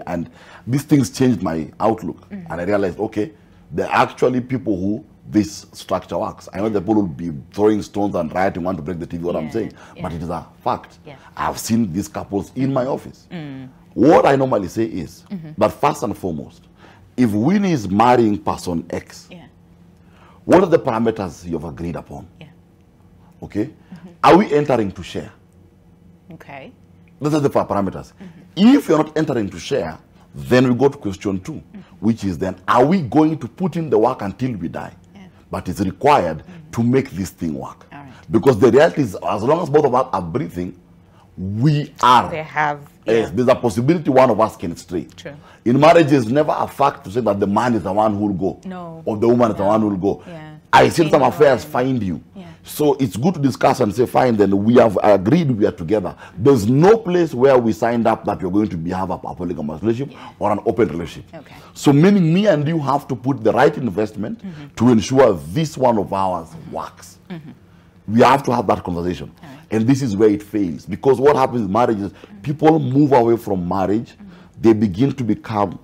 and these things changed my outlook, and I realized, okay, there are actually people who this structure works. I know the people will be throwing stones and rioting, want to break the TV, what I'm saying, but it is a fact. I've seen these couples in my office. What I normally say is, but first and foremost, if Winnie is marrying person X, what are the parameters you have agreed upon? Okay? Are we entering to share? Okay. Those are the parameters. If you're not entering to share, Then we go to question 2, which is then, are we going to put in the work until we die? But it's required to make this thing work. Because the reality is, as long as both of us are breathing, we are. They have. Yes, there's a possibility one of us can stray. True. In marriage, it's never a fact to say that the man is the one who will go. No. Or the woman is the one who will go. Yeah. I said some affairs find you. Yeah. So it's good to discuss and say, fine, then we have agreed we are together. There's no place where we signed up that you're going to have a polygamous relationship or an open relationship. Okay. So meaning me and you have to put the right investment to ensure this one of ours works. We have to have that conversation. And this is where it fails. Because what happens in marriage is people move away from marriage. They begin to become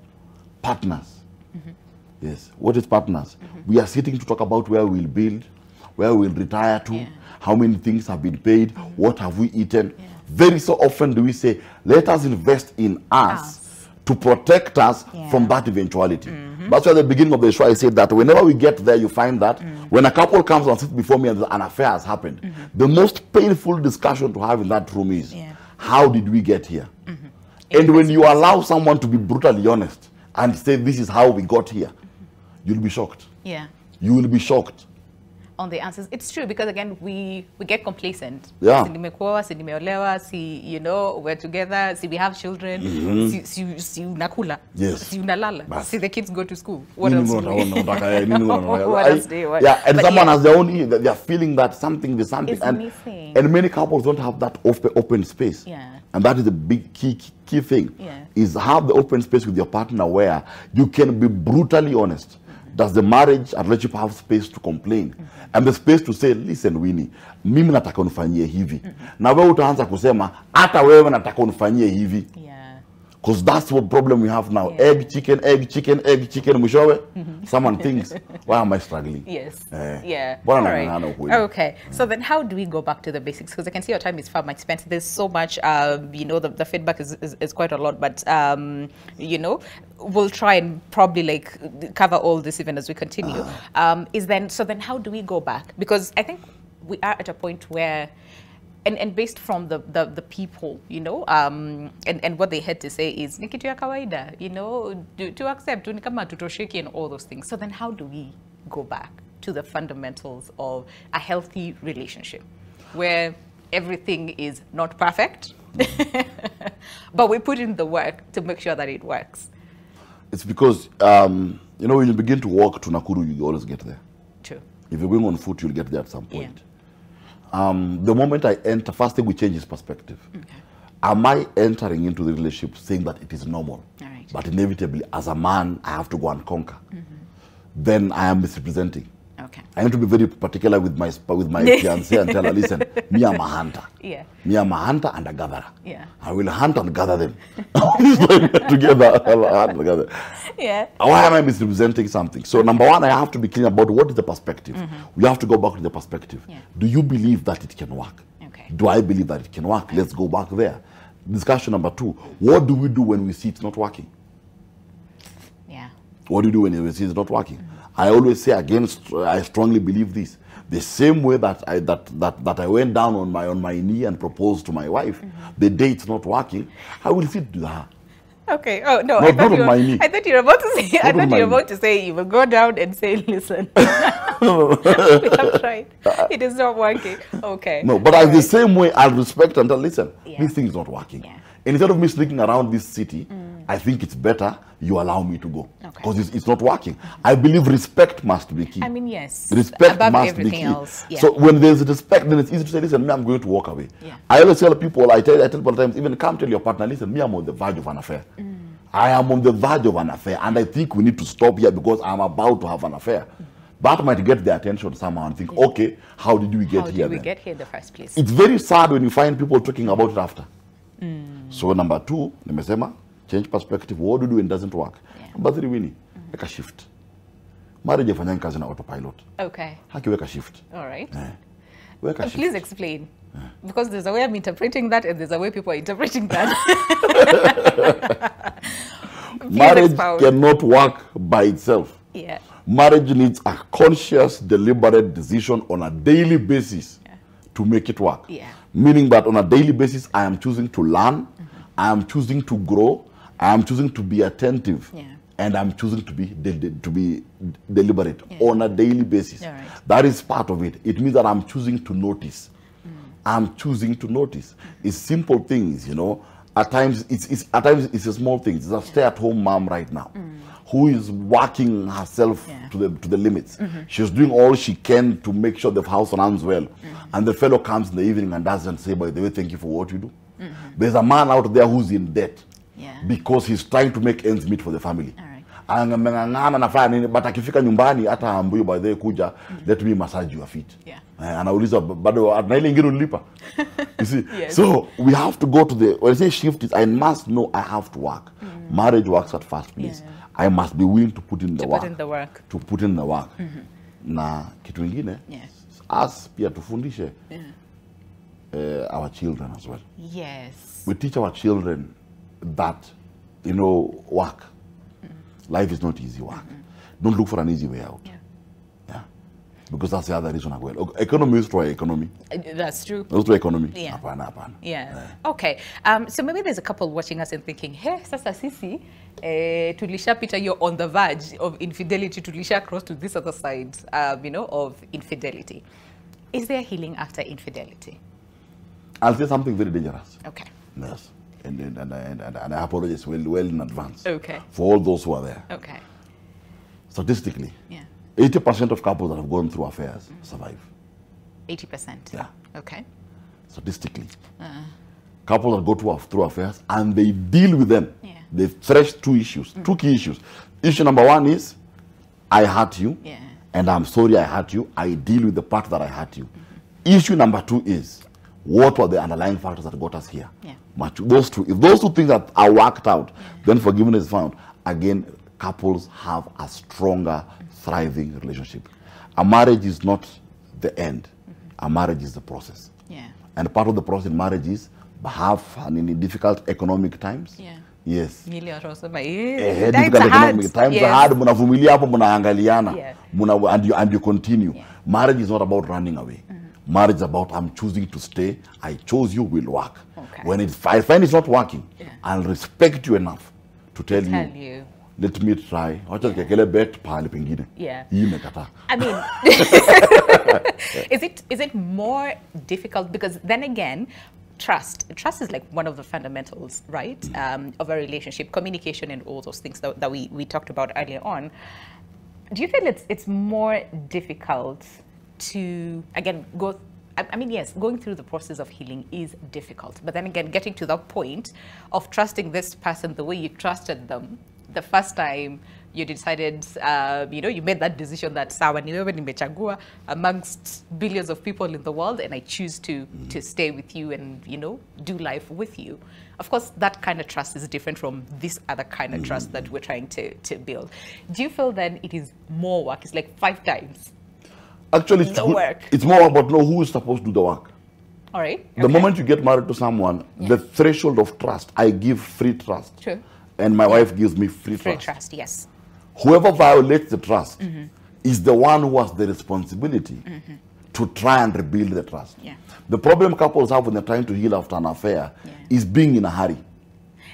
partners. Yes. What is partners? We are sitting to talk about where we'll build, where we'll retire to, how many things have been paid, what have we eaten. Very so often do we say, let us invest in us to protect us from that eventuality. That's why at the beginning of the show I said that whenever we get there, you find that when a couple comes and sits before me and an affair has happened, the most painful discussion to have in that room is, how did we get here? And when you allow someone to be brutally honest and say, this is how we got here, you'll be shocked. Yeah. You will be shocked. On the answers. It's true, because again, we get complacent. Yeah. Si nimekuoa, si nimeolewa, si, you know, we're together, si we have children, si unakula, si unalala, si the kids go to school. What else do we? What else do you want? Yeah, and but someone has their own, they are feeling that something, there's something. It's missing. And many couples don't have that open space. Yeah. And that is the big key thing, Yeah. is have the open space with your partner where you can be brutally honest. Does the marriage and relationship have space to complain? And the space to say, listen Winnie, mimi nataka unifanyie hivi. Na wewe utaanza kusema, hata wewe nataka unifanyie hivi. Because that's what problem we have now. Egg, chicken, egg, chicken, egg, chicken. Mwishowe, someone thinks, why am I struggling? Yes. Yeah. All right. Okay. So then how do we go back to the basics? Because I can see your time is far much spent. There's so much, you know, the feedback is quite a lot, but, you know, we'll try and probably like cover all this even as we continue. So then how do we go back? Because I think we are at a point where, and based from the people, you know, and what they had to say is, ni kitu ya kawaida, you know, to accept, ni kama tutosheki and all those things. So then how do we go back to the fundamentals of a healthy relationship where everything is not perfect, but we put in the work to make sure that it works? It's because, you know, when you begin to walk to Nakuru, you always get there. True. If you're going on foot, you'll get there at some point. Yeah. The moment I enter, first thing we change is perspective. Okay. Am I entering into the relationship saying that it is normal? Right. But inevitably, as a man, I have to go and conquer. Then I am misrepresenting. Okay. I need to be very particular with my fiancé and tell her, listen, me am a hunter. Yeah. Me am a hunter and a gatherer. Yeah. I will hunt and gather them. Together. Yeah. Why am I misrepresenting something? So number one, I have to be clear about what is the perspective. We have to go back to the perspective. Yeah. Do you believe that it can work? Okay. Do I believe that it can work? Let's go back there. Discussion number two, what do we do when we see it's not working? Yeah. What do you do when we see it's not working? I always say I strongly believe this. The same way that I went down on my knee and proposed to my wife, the day it's not working, I will sit to her. Okay. Oh no! I thought you were about to say. I thought you were about to say you will go down and say, "Listen, we have tried. It is not working." Okay. No, but the same way, I'll respect and tell, listen, this thing is not working. Yeah. Instead of me sneaking around this city, I think it's better you allow me to go because it's not working. I believe respect must be key. I mean, yes. Respect above must be key. Else, yeah. So when there's respect, then it's easy to say, listen, me, I'm going to walk away. Yeah. I always tell people, I tell people times, even come tell your partner, listen, me, I'm on the verge of an affair. I am on the verge of an affair, and I think we need to stop here because I'm about to have an affair. That might get their attention somehow and think, okay, how did we get here? How did we get here in the first place? It's very sad when you find people talking about it after. So number two, nimesema, change perspective. What do you do when it doesn't work? Yeah. Number three, Winnie, make a shift. Marriage hafanyangi kazi na autopilot. Okay. Haki weka shift. All right. Weka shift. Please explain. Because there's a way I'm interpreting that and there's a way people are interpreting that. Marriage cannot work by itself. Yeah. Marriage needs a conscious, deliberate decision on a daily basis to make it work. Yeah. Meaning that on a daily basis, I am choosing to learn, I am choosing to grow, I'm choosing to be attentive. Yeah. And I'm choosing to be deliberate on a daily basis. Right. That is part of it. It means that I'm choosing to notice. I'm choosing to notice. It's simple things, you know. At times it's a small thing. It's a stay-at-home mom right now who is working herself to the limits. She's doing all she can to make sure the house runs well. And the fellow comes in the evening and doesn't say, by the way, thank you for what you do. There's a man out there who's in debt because he's trying to make ends meet for the family. But akifika nyumbani hata ambuyo by the way kuja, let me massage your feet. Anauliza bado na ile ingine unilipa. You see? So we have to go to the, when I say shift is I must know I have to work. Marriage works at first place. I must be willing to put in the work. To put in the work. Na kitu ingine, us pia tufundishe our children as well. Yes. We teach our children that, you know, work. Life is not easy work. Don't look for an easy way out. Yeah. Because that's the other reason as well. Economy is through economy. That's true. It's through economy. Yeah. Okay. So maybe there's a couple watching us and thinking, hey, sasa sisi, tulishapita, you're on the verge of infidelity, tulisha cross to this other side, you know, of infidelity. Is there healing after infidelity? I'll say something very dangerous. Okay. Yes. And I apologize well in advance. Okay. For all those who are there. Okay. Statistically, 80% of couples that have gone through affairs survive. 80%? Yeah. Okay. Statistically. Couples that go through affairs and they deal with them. They thresh two issues, two key issues. Issue number one is, I hurt you, and I'm sorry I hurt you. I deal with the part that I hurt you. Issue number two is, what were the underlying factors that got us here? But those two, if those two things that are worked out, then forgiveness is found. Again, couples have a stronger, thriving relationship. A marriage is not the end. A marriage is the process. And part of the process in marriage is have in difficult economic times. Yes. Difficult economic times are hard. Munavumilia hapo, munaangaliana, and you continue. Marriage is not about running away. Marriage is about I'm choosing to stay. I chose you, will work. When I find it's not working, I'll respect you enough to tell you, let me try. Yeah. I mean, is it more difficult? Because then again, trust is like one of the fundamentals, right, of a relationship, communication and all those things that we talked about earlier on. Do you feel it's more difficult to, again, go, I mean, yes, going through the process of healing is difficult, but then again, getting to that point of trusting this person the way you trusted them the first time you decided, you know, you made that decision that sawa niwewe nimechagua amongst billions of people in the world, and I choose to stay with you and, you know, do life with you. Of course, that kind of trust is different from this other kind of trust that we're trying to build. Do you feel then it is more work? It's like 5 times. Actually, it's more about know who is supposed to do the work. All right. The moment you get married to someone, the threshold of trust, I give free trust. True. And my wife gives me free trust. Free trust, yes. Whoever violates the trust is the one who has the responsibility to try and rebuild the trust. The problem couples have when they're trying to heal after an affair is being in a hurry.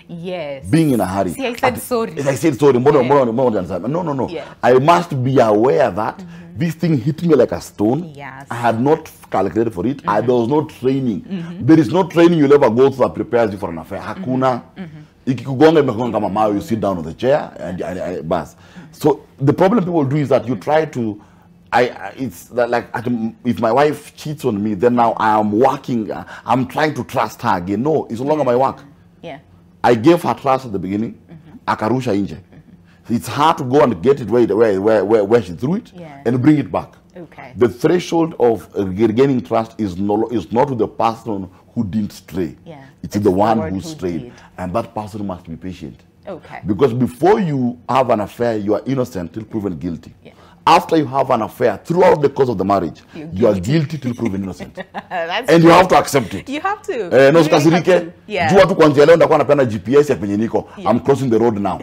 Yes. Being in a hurry. See, I said sorry. I said sorry. No. Yeah. I must be aware that this thing hit me like a stone. Yes. I had not calculated for it. There was no training. There is no training you'll ever go through that prepares you for an affair. Hakuna. You sit down on the chair and bus. So the problem people do is that you try to, it's like if my wife cheats on me, then now I am working, I'm trying to trust her again. No, it's no longer my work. Yeah. I gave her trust at the beginning. Akarusha inje. It's hard to go and get it where she threw it and bring it back. Okay. The threshold of regaining trust is not with the person who didn't stray. It's the one who strayed. And that person must be patient. Okay. Because before you have an affair, you are innocent till proven guilty. After you have an affair, throughout the course of the marriage, you are guilty till proven innocent. And you have to accept it. You have to. I'm crossing the road now.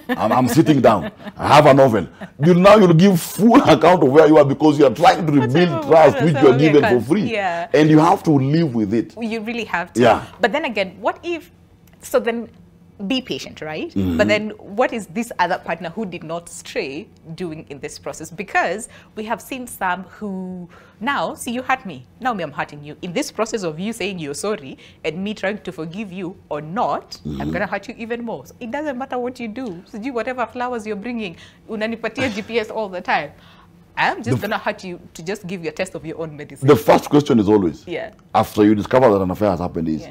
I'm sitting down. I have a novel. You'll give full account of where you are because you are trying to rebuild trust which you are given for free. And you have to live with it. You really have to. Yeah. But then again, what if, so then be patient, right? But then what is this other partner who did not stray doing in this process? Because we have seen some who now, see, you hurt me, now me, I'm hurting you. In this process of you saying you're sorry and me trying to forgive you or not, I'm gonna hurt you even more. So it doesn't matter what you do. So do whatever flowers you're bringing, unanipatia GPS all the time. I'm just gonna hurt you to just give you a test of your own medicine. The first question is always, after you discover that an affair has happened, is,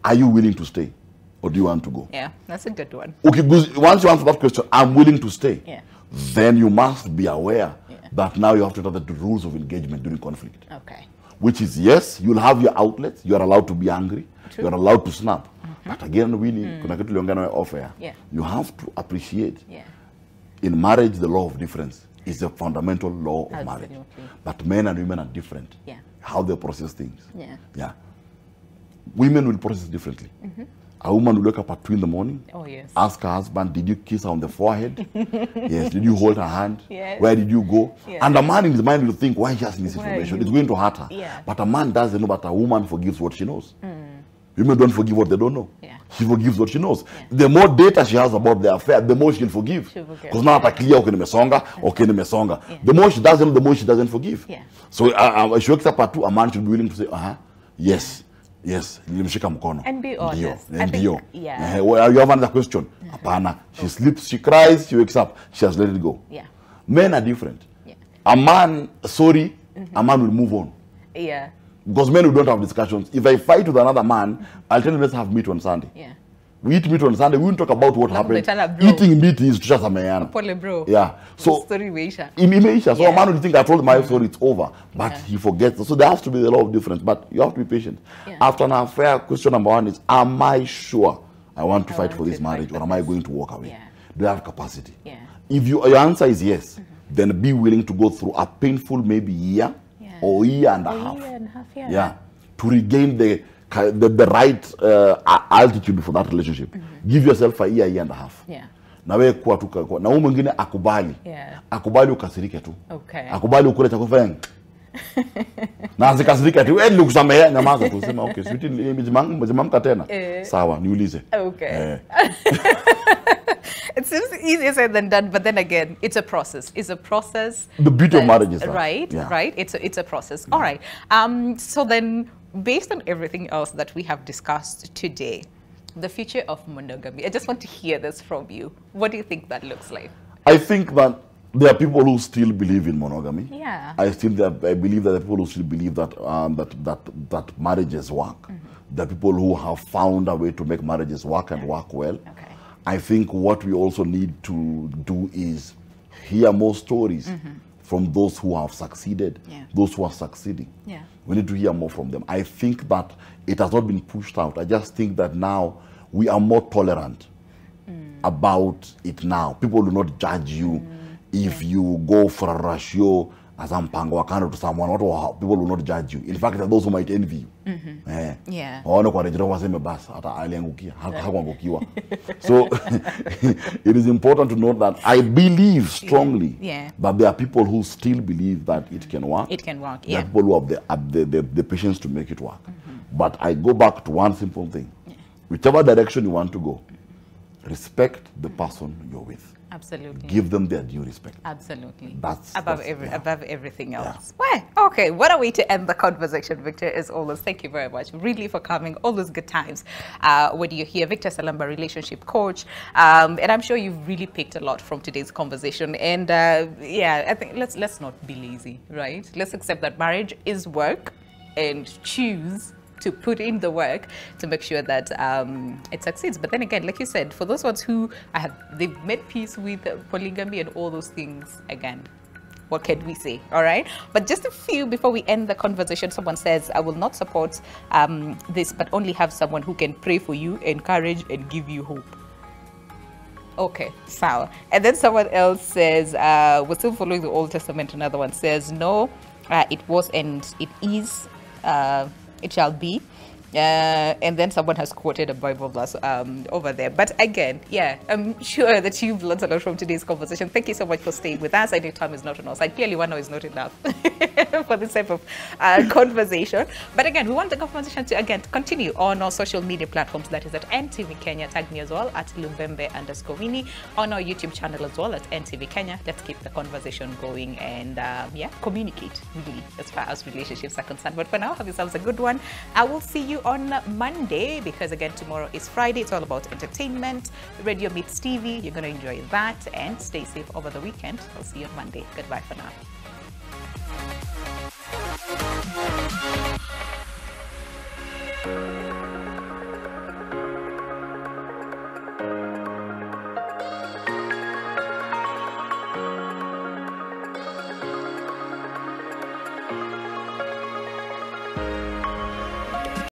are you willing to stay? Or do you want to go? Yeah, that's a good one. Okay, once you answer that question, I'm willing to stay. Yeah. Then you must be aware that now you have to know the rules of engagement during conflict. Okay. Which is, yes, you'll have your outlets. You're allowed to be angry. True. You're allowed to snap. But again, really, you have to appreciate. In marriage, the law of difference is the fundamental law of marriage. But men and women are different. How they process things. Women will process differently. A woman will wake up at 2 in the morning, ask her husband, did you kiss her on the forehead? Yes. Did you hold her hand? Where did you go? And a man in his mind will think, why is she asking this information? It's going to hurt her. But a man doesn't know, but a woman forgives what she knows. Women don't forgive what they don't know. She forgives what she knows. The more data she has about the affair, the more she'll forgive. Because now it's clear, okay, nimesonga. The more she doesn't, the more she doesn't forgive. So she wakes up at 2, a man should be willing to say, yes. Yes, nilimshika mkono. And be honest. Ndio. Well, you have another question. Apana. She sleeps, she cries, she wakes up, she has let it go. Men are different. A man, sorry, a man will move on. Because men who don't have discussions. If I fight with another man, I'll tell him let's have meat on Sunday. We eat meat on Sunday, we won't talk about what happened. Eating meat is just a man. Yeah. So, story meisha. So a man will think I told my story, it's over. But he forgets. So there has to be a lot of difference. But you have to be patient. After an affair, question number 1 is, am I sure I want to fight for this marriage, or am I going to walk away? Do I have capacity? If your answer is yes, then be willing to go through a painful maybe year or year and a half. To regain the right altitude for that relationship. Give yourself a year and a half. Na wewe kuwa tu na huyu mwingine akubali. Akubali ukasirike tu. Akubali ukule cha kufanya. Na zikasirika tu wewe nikusamehea nyamaza tu sema okay sweetie mjimamka tena. Sawa niulize. It seems easier said than done, but then again, it's a process. It's a process. The beauty of marriage is that. Right, right. It's a process. All right. So then, based on everything else that we have discussed today, the future of monogamy, I just want to hear this from you. What do you think that looks like? I think that there are people who still believe in monogamy. I believe that there are people who still believe that that marriages work. There are people who have found a way to make marriages work and work well. I think what we also need to do is hear more stories from those who have succeeded, those who are succeeding. We need to hear more from them. I think that it has not been pushed out. I just think that now we are more tolerant about it now. People do not judge you if you go for a ratio as a mpango wa kando to someone. People will not judge you. In fact, there are those who might envy you. So it is important to note that I believe strongly that there are people who still believe that it can work. It can work, There are people who have the patience to make it work. But I go back to one simple thing. Whichever direction you want to go, respect the person you're with. Absolutely. Give them their due respect. Absolutely. That's above everything else. Well, okay, what a way to end the conversation, Victor, as always. Thank you very much, really, for coming. All those good times when you're here. Victor Salamba, relationship coach. And I'm sure you've really picked a lot from today's conversation. And yeah, I think let's not be lazy, right? Let's accept that marriage is work and choose to put in the work to make sure that it succeeds. But then again, like you said, for those ones who they've made peace with polygamy and all those things, again, what can we say? All right. But just a few before we end the conversation. Someone says, I will not support this, but only have someone who can pray for you, encourage, and give you hope. Okay, sour. And then someone else says, we're still following the Old Testament. Another one says, no, it was and it is. It shall be. And then someone has quoted a Bible verse over there. But again, yeah, I'm sure that you've learned a lot from today's conversation. Thank you so much for staying with us. I know time is not on our side. Clearly, 1 hour is not enough for this type of conversation. But again, we want the conversation to, again, continue on our social media platforms. That is at NTV Kenya. Tag me as well at Lubembe_Winnie on our YouTube channel as well at NTV Kenya. Let's keep the conversation going and, yeah, communicate really as far as relationships are concerned. But for now, have yourselves a good one. I will see you on Monday because, again, tomorrow is Friday. It's all about entertainment. Radio meets TV. You're going to enjoy that and stay safe over the weekend. I'll see you on Monday. Goodbye for now.